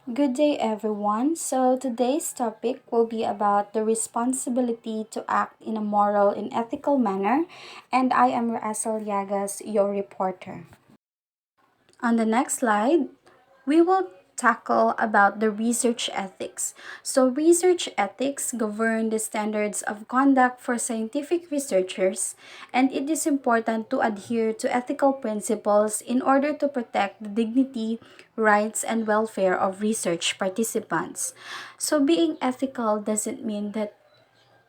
Good day, everyone. So, today's topic will be about the responsibility to act in a moral and ethical manner, and I am Russell Llagas, your reporter. On the next slide, we will tackle about the research ethics. So research ethics govern the standards of conduct for scientific researchers, and it is important to adhere to ethical principles in order to protect the dignity, rights, and welfare of research participants. So being ethical doesn't mean that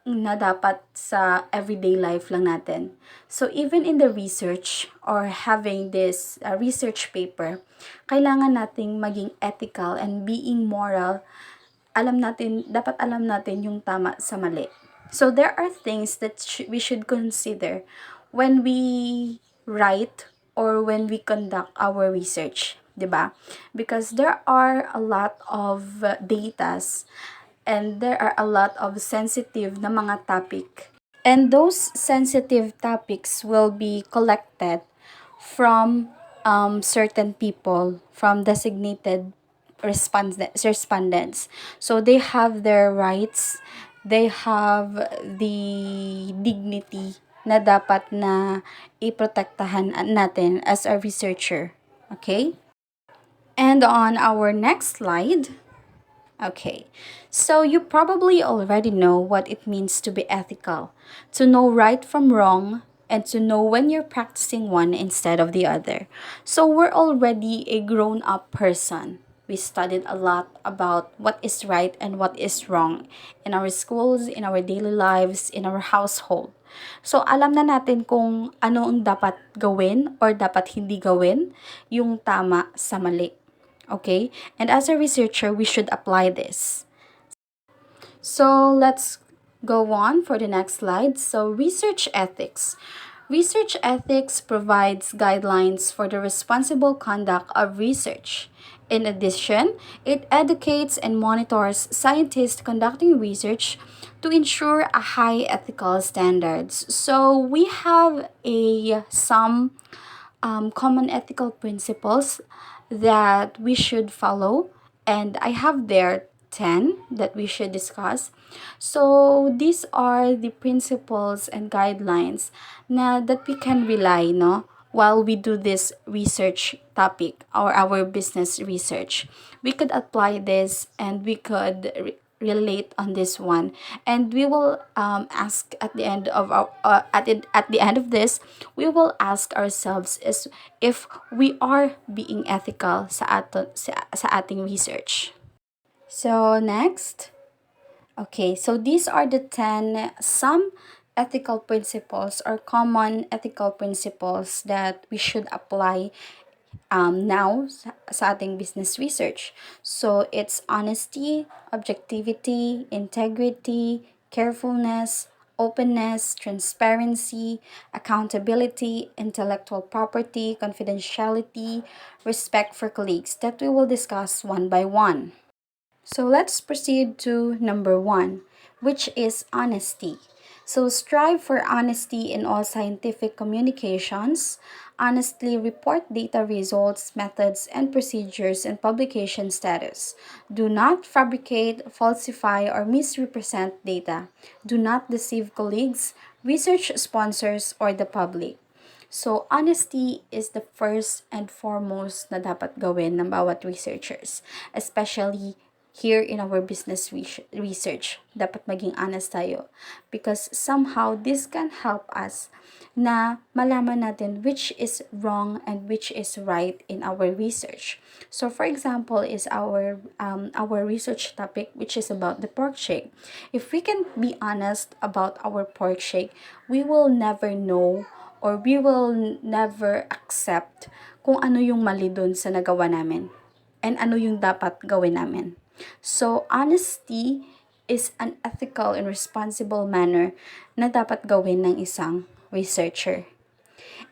na dapat sa everyday life lang natin. So, even in the research or having this research paper, kailangan nating maging ethical and being moral. Dapat alam natin yung tama sa mali. So, there are things that we should consider when we write or when we conduct our research, 'di ba? Because there are a lot of datas and there are a lot of sensitive na mga topic. And those sensitive topics will be collected from certain people, from designated respondents. So they have their rights, they have the dignity na dapat na iprotektahan natin as a researcher. Okay? And on our next slide, okay, so you probably already know what it means to be ethical, to know right from wrong, and to know when you're practicing one instead of the other. So we're already a grown up person. We studied a lot about what is right and what is wrong in our schools, in our daily lives, in our household. So alam na natin kung ano ang dapat gawin or dapat hindi gawin, yung tama sa mali. Okay? And as a researcher, we should apply this. So let's go on for the next slide. So research ethics. Research ethics provides guidelines for the responsible conduct of research. In addition, it educates and monitors scientists conducting research to ensure a high ethical standards. So we have a some common ethical principles that we should follow, and I have there 10 that we should discuss. So these are the principles and guidelines na that we can rely, no, while we do this research topic or our business research. We could apply this and we could relate on this one, and we will ask at the end of our at the end of this, we will ask ourselves is if we are being ethical sa ating research. So next, okay, so these are the 10 some ethical principles or common ethical principles that we should apply now sa ating business research. So it's honesty, objectivity, integrity, carefulness, openness, transparency, accountability, intellectual property, confidentiality, respect for colleagues that we will discuss one by one. So let's proceed to number 1, which is honesty. So strive for honesty in all scientific communications. Honestly report data results, methods, and procedures and publication status. Do not fabricate, falsify, or misrepresent data. Do not deceive colleagues, research sponsors, or the public. So, honesty is the first and foremost na dapat gawin ng bawat researchers, especially here in our business research. Dapat maging honest tayo because somehow this can help us na malaman natin which is wrong and which is right in our research. So, for example, is our research topic, which is about the pork shake. If we can be honest about our pork shake, we will never know or we will never accept kung ano yung mali dun sa nagawa namin and ano yung dapat gawin namin. So, honesty is an ethical and responsible manner na dapat gawin ng isang researcher.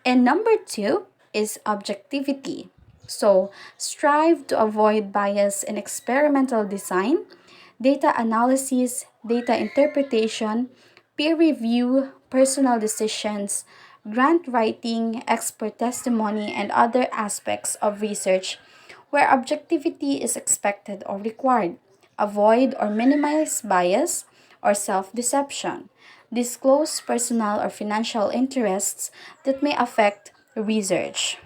And number 2 is objectivity. So, strive to avoid bias in experimental design, data analysis, data interpretation, peer review, personal decisions, grant writing, expert testimony, and other aspects of research where objectivity is expected or required. Avoid or minimize bias or self-deception. Disclose personal or financial interests that may affect research.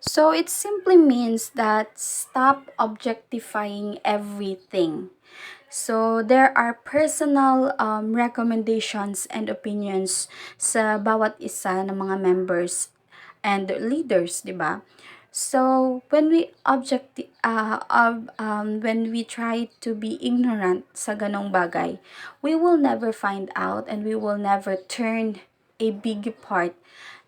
So it simply means that stop objectifying everything. So there are personal recommendations and opinions sa bawat isa ng mga members and leaders, 'di ba? So when we try to be ignorant sa ganong bagay, we will never find out and we will never turn a big part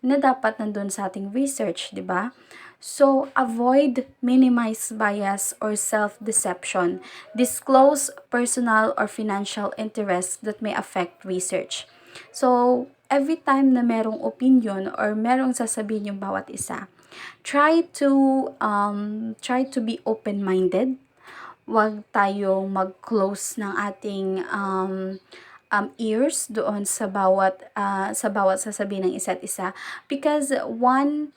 na dapat nandun sa ating research, 'di ba? So, avoid, minimize bias or self-deception. Disclose personal or financial interests that may affect research. So, every time na merong opinion or merong sasabihin yung bawat isa, try to be open-minded. Huwag tayong mag-close ng ating ears doon sa bawat sasabihin ng isa't isa, because one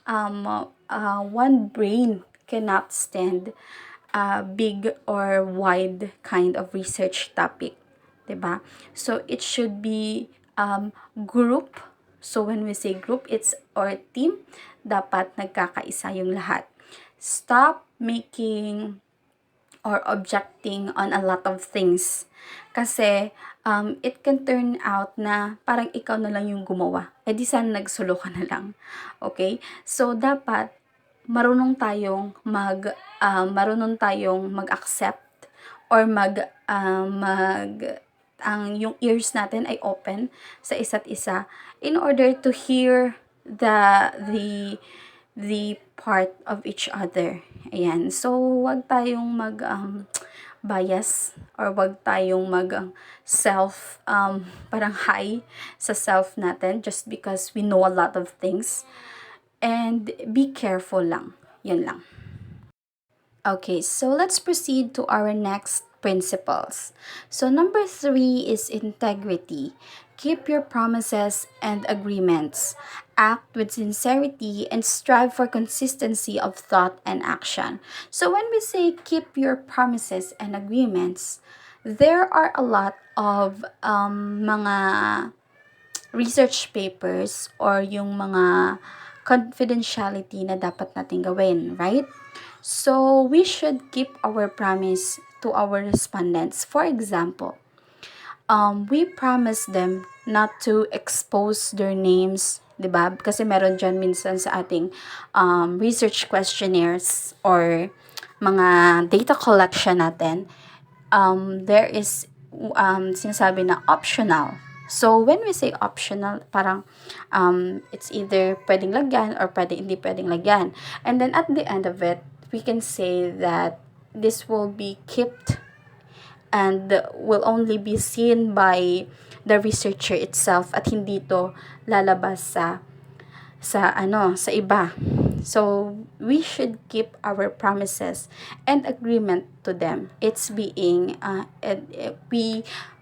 brain cannot stand a big or wide kind of research topic, 'di ba? So it should be group. So when we say group, it's or team, dapat nagkakaisa yung lahat. Stop making or objecting on a lot of things. Kasi, it can turn out na parang ikaw na lang yung gumawa. Eh di sana nagsolo ka na lang. Okay? So, dapat marunong tayong mag-accept or yung ears natin ay open sa isa't isa in order to hear the part of each other. Ayan. So, wag tayong bias or wag tayong parang high sa self natin just because we know a lot of things. And be careful lang. Yun lang. Okay, so let's proceed to our next principles. So number 3 is integrity. Keep your promises and agreements. Act with sincerity and strive for consistency of thought and action. So when we say keep your promises and agreements, there are a lot of mga research papers or yung mga confidentiality na dapat natin gawin, right? So, we should keep our promise to our respondents. For example, we promise them not to expose their names, 'di ba? Kasi meron dyan minsan sa ating research questionnaires or mga data collection natin, there is sinasabi na optional. So, when we say optional, parang it's either pwedeng lagyan or hindi pwedeng lagyan. And then at the end of it, we can say that this will be kept and will only be seen by the researcher itself at hindi to lalabas sa iba. So we should keep our promises and agreement to them. It's being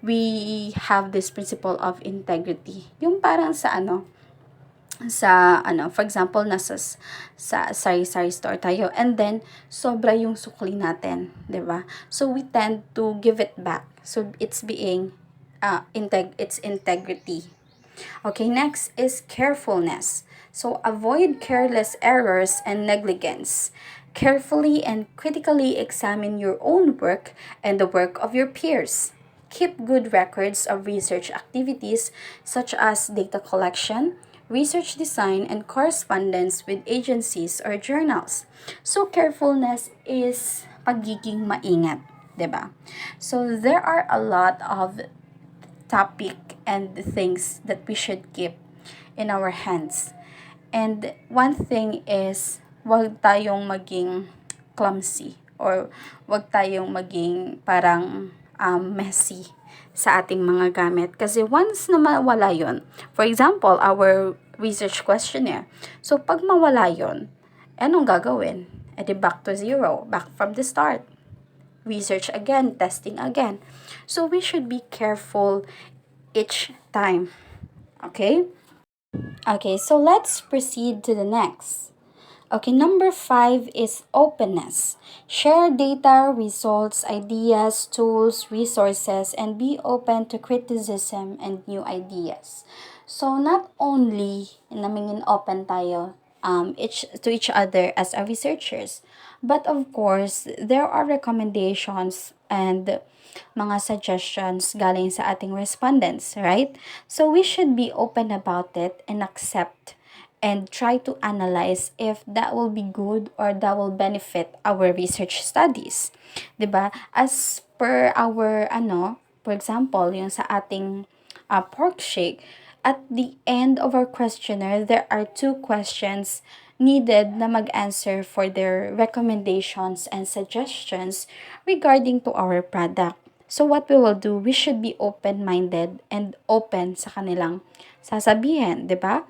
we have this principle of integrity. Yung parang for example, sa sari-sari store tayo, and then sobra yung sukli natin, 'di ba? So we tend to give it back. So it's being it's integrity. Okay, next is carefulness. So avoid careless errors and negligence. Carefully and critically examine your own work and the work of your peers. Keep good records of research activities such as data collection, research design, and correspondence with agencies or journals. So carefulness is pagiging maingat, 'di ba? So there are a lot of topic and things that we should keep in our hands. And one thing is, wag tayong maging clumsy or wag tayong maging parang messy sa ating mga gamit. Kasi once na mawala yon, for example, our research questionnaire. So, pag mawala yon, anong gagawin? E di back to zero, back from the start. Research again, testing again. So, we should be careful each time. Okay? Okay, so let's proceed to the next. Okay, number 5 is openness. Share data, results, ideas, tools, resources, and be open to criticism and new ideas. So, not only namingin open tayo to each other as a researchers, but of course, there are recommendations and mga suggestions galing sa ating respondents, right? So, we should be open about it and accept and try to analyze if that will be good or that will benefit our research studies. 'Di ba? As per our for example, yung sa ating pork shake, at the end of our questionnaire, there are two questions needed na mag-answer for their recommendations and suggestions regarding to our product. So what we will do, we should be open-minded and open sa kanilang sasabihin, 'di ba?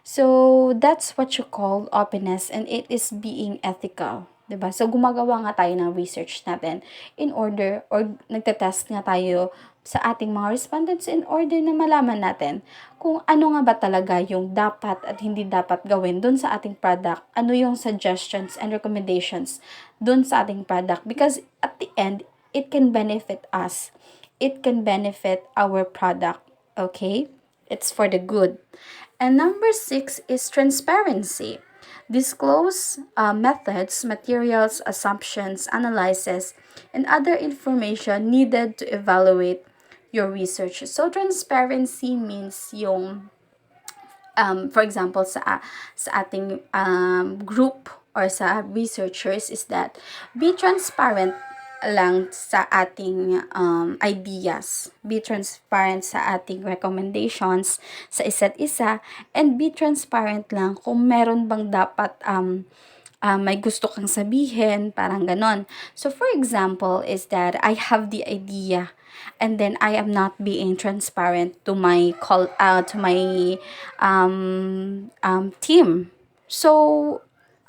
So, that's what you call openness and it is being ethical. 'Di ba? So, gumagawa nga tayo ng research natin in order or nagtetest nga tayo sa ating mga respondents in order na malaman natin kung ano nga ba talaga yung dapat at hindi dapat gawin dun sa ating product, ano yung suggestions and recommendations dun sa ating product. Because at the end, it can benefit us. It can benefit our product. Okay? It's for the good. And number 6 is transparency. Disclose methods, materials, assumptions, analysis, and other information needed to evaluate your research. So, transparency means yung for example, sa ating group or sa researchers is that be transparent lang sa ating ideas. Be transparent sa ating recommendations sa isa't isa and be transparent lang kung meron bang dapat may gusto kang sabihin, parang ganon. So, for example, is that I have the idea and then I am not being transparent to my team. So,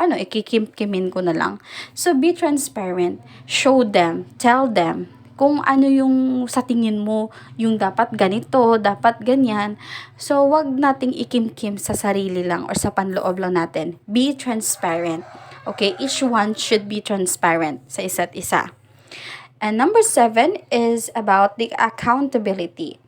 ikikimkimin ko na lang. So, be transparent. Show them. Tell them kung ano yung sa tingin mo, yung dapat ganito, dapat ganyan. So, wag nating ikimkim sa sarili lang or sa panloob lang natin. Be transparent. Okay? Each one should be transparent sa isa't isa. And number 7 is about the accountability.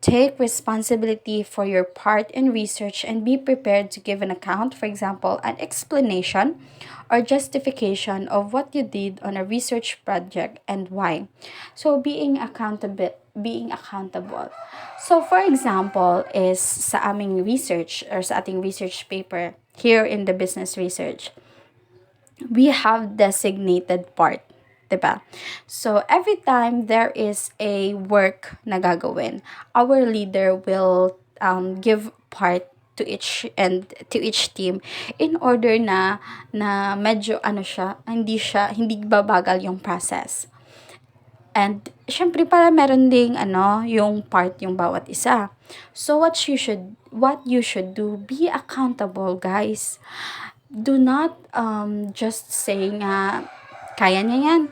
Take responsibility for your part in research and be prepared to give an account, for example, an explanation or justification of what you did on a research project and why. So being accountable. So for example is sa aming research or sa ating research paper here in the business research, we have designated part. Diba? So, every time there is a work na gagawin, our leader will give part to each team in order na medyo hindi babagal yung process. And syempre para meron ding yung part yung bawat isa. So what you should do, be accountable, guys. Do not just say nga kaya niya yan.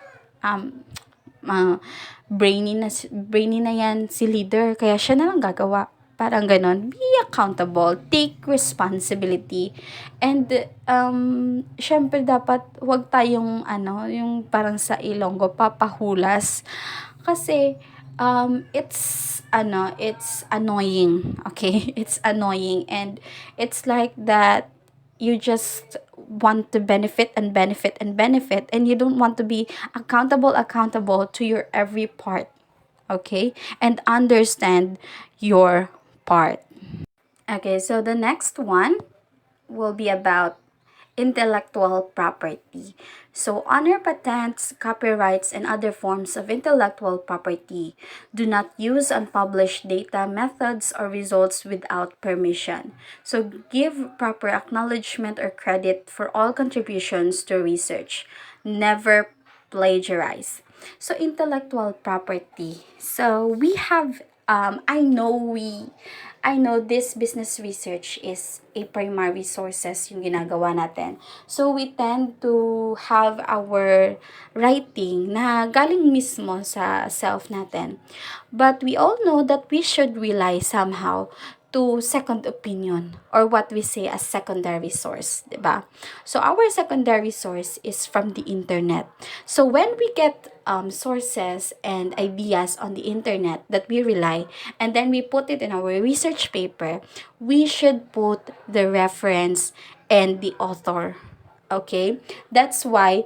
Brainy na yan si leader, kaya siya na lang gagawa. Parang ganon. Be accountable. Take responsibility. And, syempre dapat wag tayong, yung parang sa Ilonggo, papahulas. Kasi, it's annoying. Okay? It's annoying. And, it's like that you just want to benefit and benefit and benefit and you don't want to be accountable to your every part, okay, and understand your part. Okay, so the next one will be about intellectual property. So, honor patents, copyrights, and other forms of intellectual property. Do not use unpublished data, methods, or results without permission. So, give proper acknowledgement or credit for all contributions to research. Never plagiarize. So, intellectual property. So, we have, I know this business research is a primary sources yung ginagawa natin. So, we tend to have our writing na galing mismo sa self natin. But we all know that we should rely somehow to second opinion, or what we say as secondary source, diba? So our secondary source is from the internet. So when we get sources and ideas on the internet that we rely, and then we put it in our research paper, we should put the reference and the author. Okay? That's why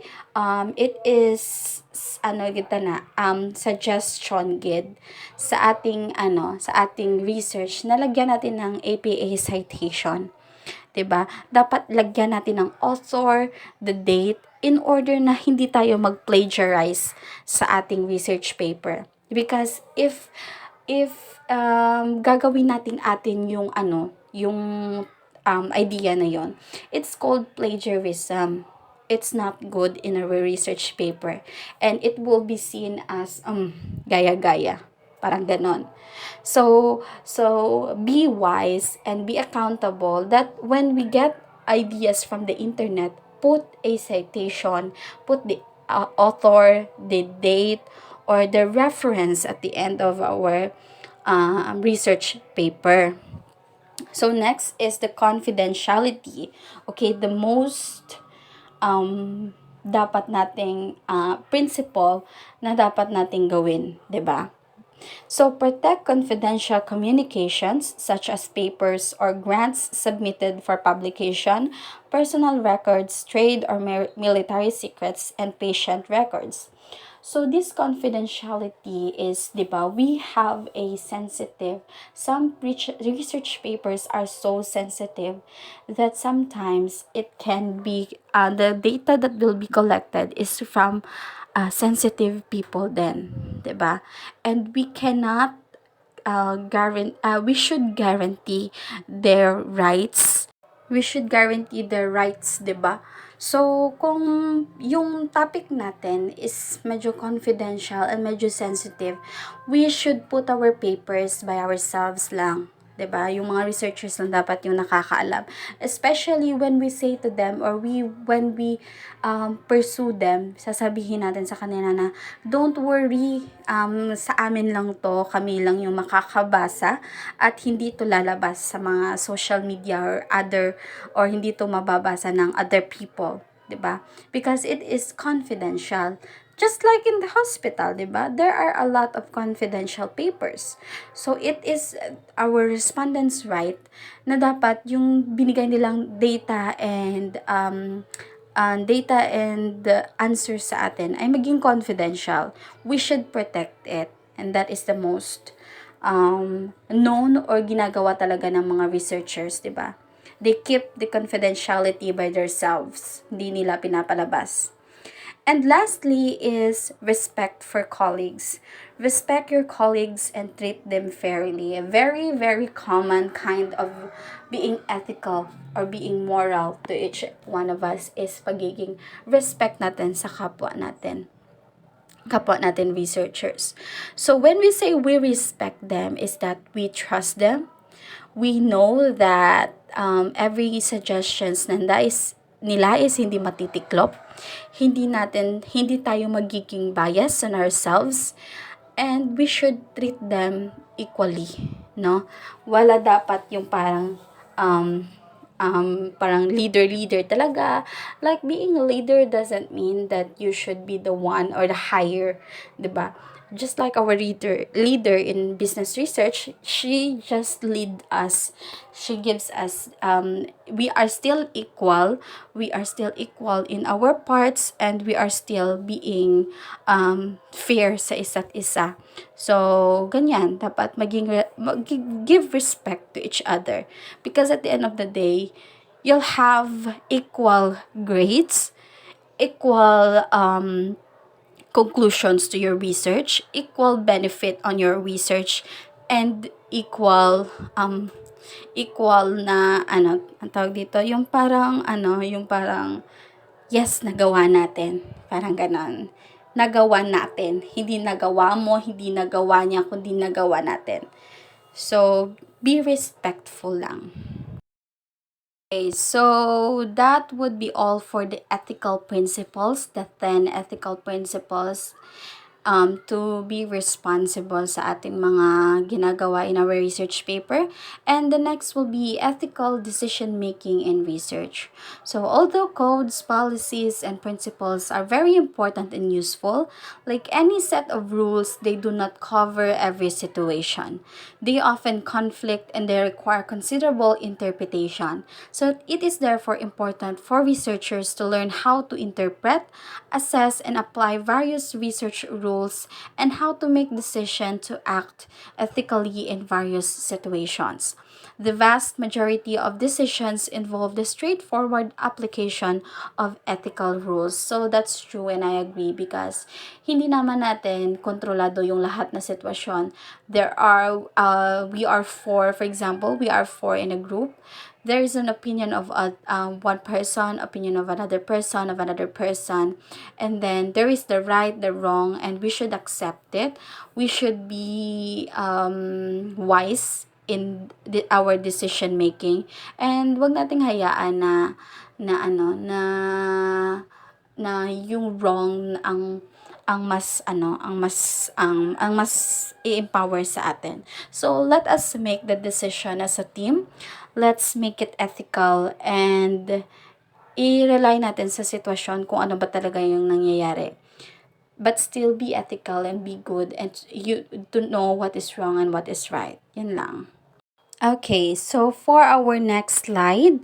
it is ano kita na suggestion gid sa ating sa ating research na lagyan natin ng APA citation. 'Di ba? Dapat lagyan natin ng author, the date, in order na hindi tayo mag-plagiarize sa ating research paper. Because if gagawin natin atin yung yung idea na yon, it's called plagiarism. It's not good in a research paper, and it will be seen as gaya-gaya, parang ganon. So be wise and be accountable that when we get ideas from the internet, put a citation, put the author, the date, or the reference at the end of our research paper. So next is the confidentiality. Okay, the most dapat nating principle na dapat nating gawin, 'di ba? So protect confidential communications such as papers or grants submitted for publication, personal records, trade or military secrets, and patient records. So this confidentiality is, di ba, we have a sensitive, some research papers are so sensitive that sometimes it can be, the data that will be collected is from sensitive people then, di ba? And we cannot we should guarantee their rights. We should guarantee their rights, 'di ba? So, kung yung topic natin is medyo confidential and medyo sensitive, we should put our papers by ourselves lang. 'Di ba? Yung mga researchers lang dapat yung nakakaalam. Especially when we say to them, or when we pursue them, sasabihin natin sa kanila na, don't worry, sa amin lang to, kami lang yung makakabasa at hindi to lalabas sa mga social media or hindi to mababasa ng other people, 'di ba? Because it is confidential. Just like in the hospital, 'di ba? There are a lot of confidential papers. So it is our respondents' right na dapat yung binigay nilang data and the answers sa atin ay maging confidential. We should protect it, and that is the most known or ginagawa talaga ng mga researchers, 'di ba? They keep the confidentiality by themselves. Hindi nila pinapalabas. And lastly is respect for colleagues. Respect your colleagues and treat them fairly. A very, very common kind of being ethical or being moral to each one of us is pagiging respect natin sa kapwa natin researchers. So when we say we respect them, is that we trust them. We know that every suggestions nila is hindi matitiklop. Hindi tayo magiging bias on ourselves, and we should treat them equally, no? Wala dapat yung parang leader talaga. Like, being a leader doesn't mean that you should be the one or the higher, 'di ba? Just like our leader in business research, she just lead us. She gives us, we are still equal. We are still equal in our parts, and we are still being fair sa isa't isa. So, ganyan, dapat give respect to each other. Because at the end of the day, you'll have equal grades, equal conclusions to your research, equal benefit on your research, and equal na ang tawag dito, yung parang yes, nagawa natin. Parang ganon. Nagawa natin. Hindi nagawa mo, hindi nagawa niya, kundi nagawa natin. So, be respectful lang. Okay, so that would be all for the ethical principles, the 10 ethical principles to be responsible sa ating mga ginagawa in our research paper. And the next will be ethical decision making in research. So although codes, policies, and principles are very important and useful, like any set of rules, they do not cover every situation. They often conflict and they require considerable interpretation. So it is therefore important for researchers to learn how to interpret, assess, and apply various research rules and how to make decisions to act ethically in various situations. The vast majority of decisions involve the straightforward application of ethical rules. So that's true and I agree because hindi naman natin kontrolado yung lahat na sitwasyon. We are four, for example, we are four in a group. There is an opinion of one person, opinion of another person, and then there is the right, the wrong, and we should accept it. We should be wise in our decision making, and wag nating hayaan na ano na yung wrong ang mas i-empower sa atin. So let us make the decision as a team. Let's make it ethical and i-rely natin sa sitwasyon kung ano ba talaga yung nangyayari. But still be ethical and be good and you to know what is wrong and what is right. Yun lang. Okay, so for our next slide,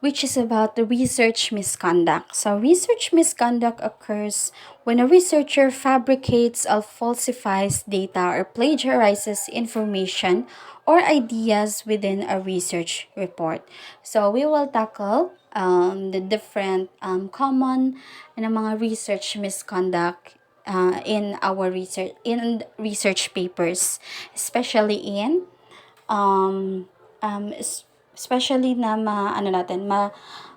which is about the research misconduct. So research misconduct occurs when a researcher fabricates or falsifies data or plagiarizes information or ideas within a research report. So we will tackle the different common mga research misconduct in our research papers, especially in especially na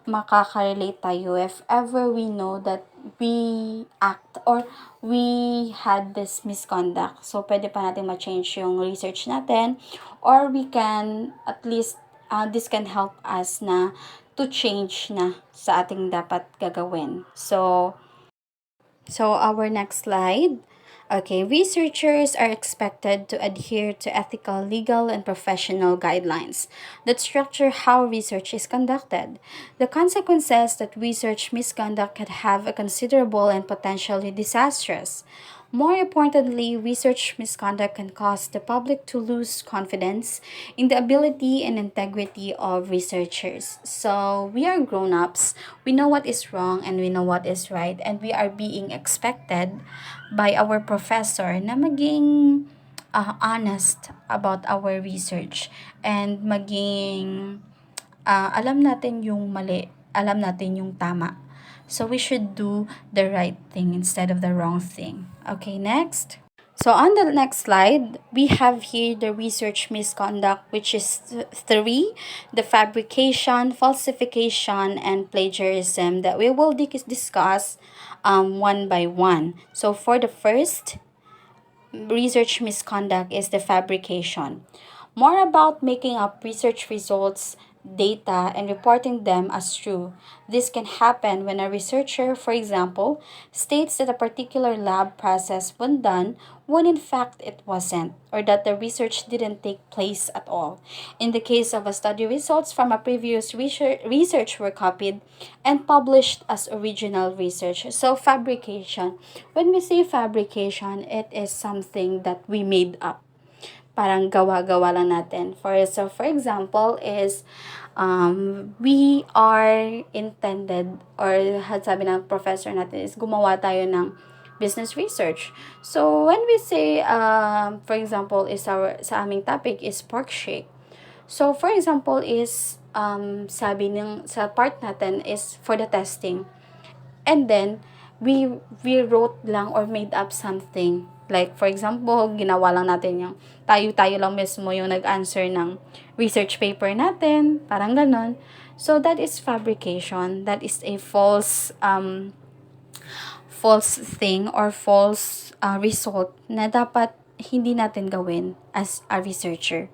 makaka-relate tayo if ever we know that we act or we had this misconduct. So, pwede pa natin ma-change yung research natin or we can at least this can help us na to change na sa ating dapat gagawin. So our next slide. Okay, researchers are expected to adhere to ethical, legal, and professional guidelines that structure how research is conducted. The consequences that research misconduct can have a considerable and potentially disastrous. More importantly, research misconduct can cause the public to lose confidence in the ability and integrity of researchers. So, we are grown ups, we know what is wrong and we know what is right, and we are being expected by our professor na maging honest about our research and maging alam natin yung mali, alam natin yung tama. So we should do the right thing instead of the wrong thing. Okay, next. So on the next slide, we have here the research misconduct, which is three, the fabrication, falsification, and plagiarism that we will discuss one by one. So for the first, research misconduct is the fabrication. More about making up research results, data, and reporting them as true. This can happen when a researcher, for example, states that a particular lab process was done when in fact it wasn't, or that the research didn't take place at all. In the case of a study, results from a previous research were copied and published as original research. So fabrication. When we say fabrication, it is something that we made up. Parang gawa-gawa lang natin. For example is we are intended or sabi ng professor natin is gumawa tayo ng business research. So when we say for example is sa aming topic is pork shake. So for example is sabi ng sa part natin is for the testing. And then we wrote lang or made up something. Like, for example, ginawa lang natin yung tayo lang mismo yung nag-answer ng research paper natin. Parang ganon. So, that is fabrication. That is a false thing or false result na dapat hindi natin gawin as a researcher.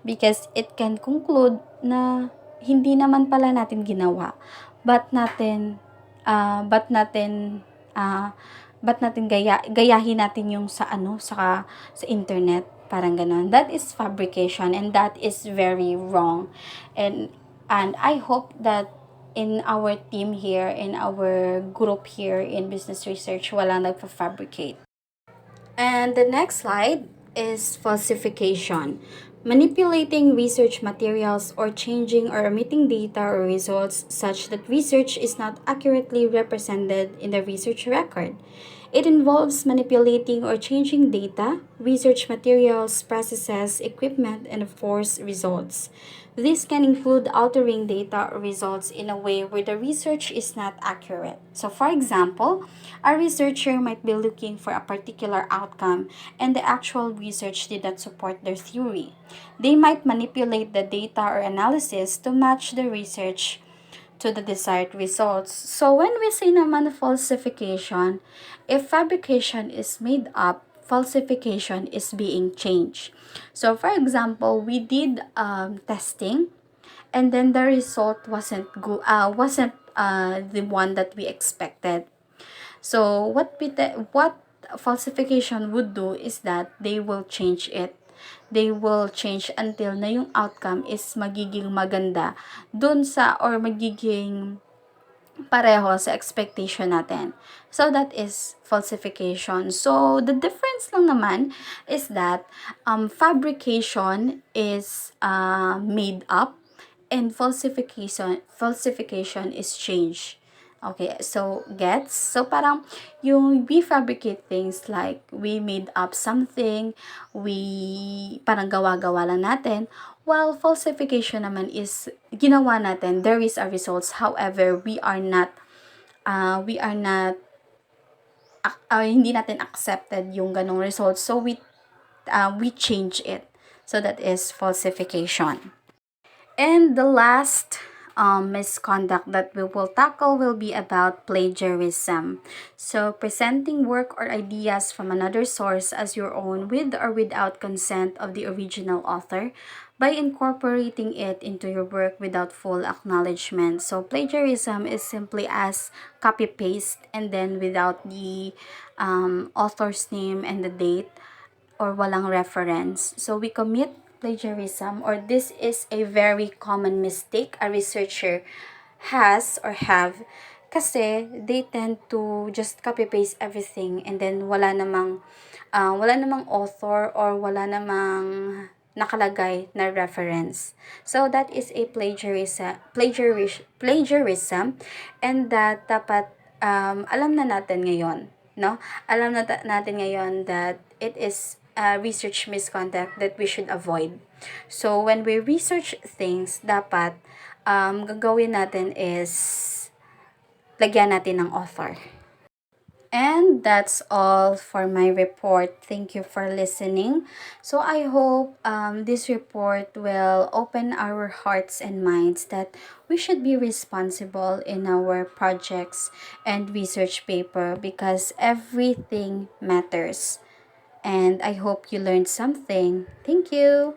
Because it can conclude na hindi naman pala natin ginawa. But natin ba't natin gayahin natin yung sa ano, sa internet, parang gano'n. That is fabrication and that is very wrong. And I hope that in our team here, in our group here in business research, walang nagpa-fabricate. And the next slide is falsification. Manipulating research materials or changing or omitting data or results such that research is not accurately represented in the research record. It involves manipulating or changing data, research materials, processes, equipment, and of course, results. This can include altering data or results in a way where the research is not accurate. So, for example, a researcher might be looking for a particular outcome and the actual research did not support their theory. They might manipulate the data or analysis to match the research to the desired results. So when we say naman falsification, if fabrication is made up, falsification is being changed. So for example, we did testing and then the result wasn't the one that we expected. So what falsification would do is that they will change it. They will change until na yung outcome is magiging maganda dun sa or magiging pareho sa expectation natin. So that is falsification. So the difference lang naman is that fabrication is made up and falsification is change. Okay, so gets? So parang yung we fabricate things like we made up something, we parang gawa-gawa lang natin, while falsification naman is ginawa natin, there is a results. However, we are not, hindi natin accepted yung ganong results. So we change it. So that is falsification. And the last misconduct that we will tackle will be about plagiarism. So, presenting work or ideas from another source as your own with or without consent of the original author by incorporating it into your work without full acknowledgement. So, plagiarism is simply as copy paste and then without the author's name and the date or walang reference. So we commit plagiarism or this is a very common mistake a researcher has or have kasi they tend to just copy paste everything and then wala namang author or wala namang nakalagay na reference. So that is a plagiarism and that dapat alam na natin ngayon, no? Alam na natin ngayon that it is research misconduct that we should avoid. So when we research things, dapat gagawin natin is lagyan natin ng author. And that's all for my report. Thank you for listening. So I hope this report will open our hearts and minds that we should be responsible in our projects and research paper because everything matters. And I hope you learned something. Thank you.